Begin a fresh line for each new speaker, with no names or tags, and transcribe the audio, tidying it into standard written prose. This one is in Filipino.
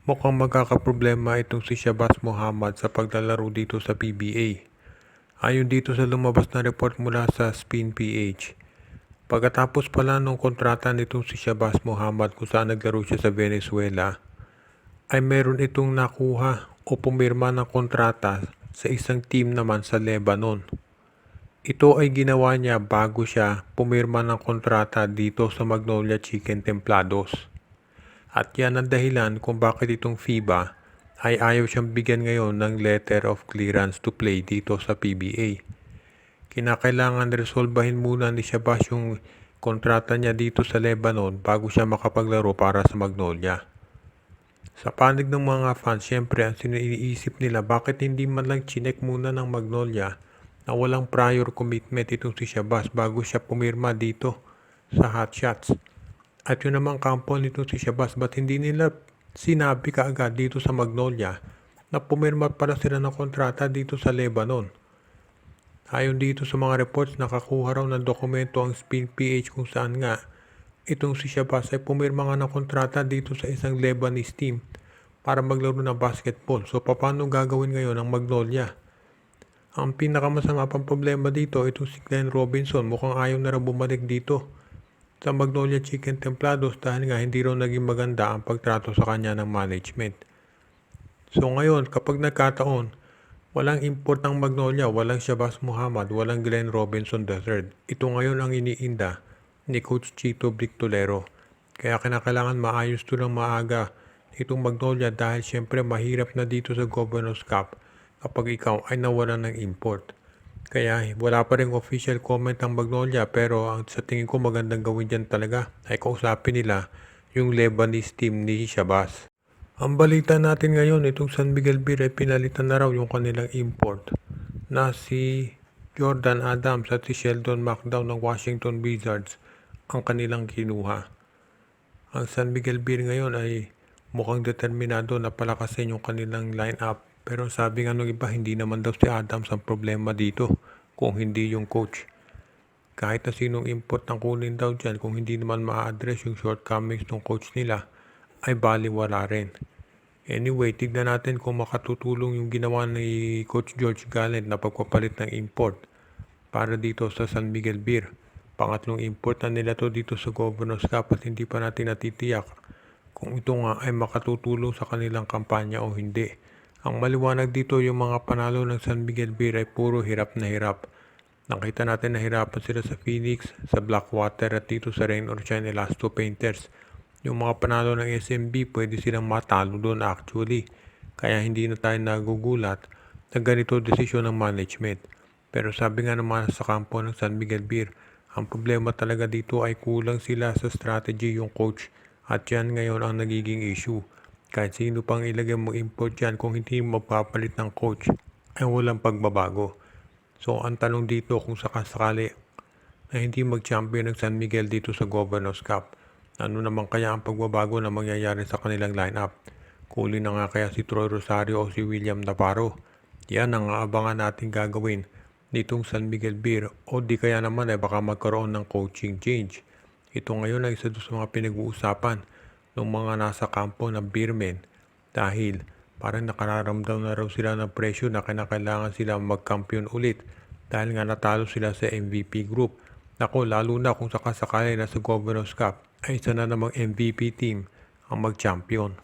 Mukhang magkakaproblema itong si Shabazz Mohammad sa paglalaro dito sa PBA. Ayon dito sa lumabas na report mula sa Spin PH. Pagkatapos pala ng kontrata nitong si Shabazz Mohammad kung saan naglaro siya sa Venezuela, ay meron itong nakuha o pumirma ng kontrata sa isang team naman sa Lebanon. Ito ay ginawa niya bago siya pumirma ng kontrata dito sa Magnolia Chicken Templados. At yan ang dahilan kung bakit itong FIBA ay ayaw siyang bigyan ngayon ng letter of clearance to play dito sa PBA. Kinakailangan resolbahin muna ni Shabazz yung kontrata niya dito sa Lebanon bago siya makapaglaro para sa Magnolia. Sa panig ng mga fans, syempre ang iniisip nila bakit hindi man lang chinek muna ng Magnolia na walang prior commitment itong si Shabazz bago siya pumirma dito sa Hot Shots. At yun namang kampo nito si Shabazz, ba't hindi nila sinabi kaagad dito sa Magnolia na pumirma pala sila ng kontrata dito sa Lebanon? Ayon dito sa mga reports, nakakuha raw ng dokumento ang Spin PH kung saan nga itong si Shabazz ay pumirma nga ng kontrata dito sa isang Lebanese team para maglaro ng basketball. So paano gagawin ngayon ang Magnolia? Ang pinakamasama pang problema dito, itong si Glenn Robinson mukhang ayaw na raw bumalik dito sa Magnolia Chicken Templados dahil nga hindi raw naging maganda ang pagtrato sa kanya ng management. So ngayon, kapag nagkataon, walang import ng Magnolia, walang Shabazz Mohammad, walang Glenn Robinson III. Ito ngayon ang iniinda ni Coach Chito Victolero. Kaya kinakailangan maayos ito ng maaga itong Magnolia dahil syempre mahirap na dito sa Governor's Cup kapag ikaw ay nawalan ng import. Kaya wala pa rin official comment ang Magnolia pero sa tingin ko magandang gawin dyan talaga ay kausapin nila yung Lebanese team ni Shabazz. Ang balita natin ngayon, itong San Miguel Beer ay pinalitan na raw yung kanilang import na si Jordan Adams at si Sheldon McDowell ng Washington Wizards ang kanilang kinuha. Ang San Miguel Beer ngayon ay mukhang determinado na palakasin yung kanilang lineup. Pero sabi nga nung iba, hindi naman daw si Adams ang problema dito kung hindi yung coach. Kahit na sinong import ang kunin daw dyan, kung hindi naman ma-address yung shortcomings ng coach nila, ay baliwala rin. Anyway, tignan natin kung makatutulong yung ginawa ni Coach George Gallant na pagpapalit ng import para dito sa San Miguel Beer. Pangatlong import na nila to dito sa Governor's Cup at hindi pa natin natitiyak kung ito nga ay makatutulong sa kanilang kampanya o hindi. Ang maliwanag dito, yung mga panalo ng San Miguel Beer ay puro hirap na hirap. Nakita natin na hirapan sila sa Phoenix, sa Blackwater at dito sa Rain or Shine Elasto Painters. Yung mga panalo ng SMB, pwede silang matalo doon actually. Kaya hindi na tayo nagugulat na ganito desisyon ng management. Pero sabi nga naman sa kampo ng San Miguel Beer, ang problema talaga dito ay kulang sila sa strategy yung coach. At yan ngayon ang nagiging issue. Kahit sino pang ilagay mo import dyan, kung hindi magpapalit ng coach, ay walang pagbabago. So ang tanong dito kung sakasakali na hindi mag-champion ng San Miguel dito sa Governor's Cup, ano naman kaya ang pagbabago na mangyayari sa kanilang lineup? Kuli na nga kaya si Troy Rosario o si William Navarro? Yan ang aabangan natin gagawin nitong San Miguel Beer o di kaya naman ay baka magkaroon ng coaching change. Ito ngayon ay isa sa mga pinag-uusapan ng mga nasa kampo ng Beermen dahil parang nakararamdam na raw sila ng presyo na kinakailangan sila magkampiyon ulit dahil nga natalo sila sa MVP group. Nako, lalo na kung sakasakali na sa Governor's Cup ay isa na namang MVP team ang mag-champion.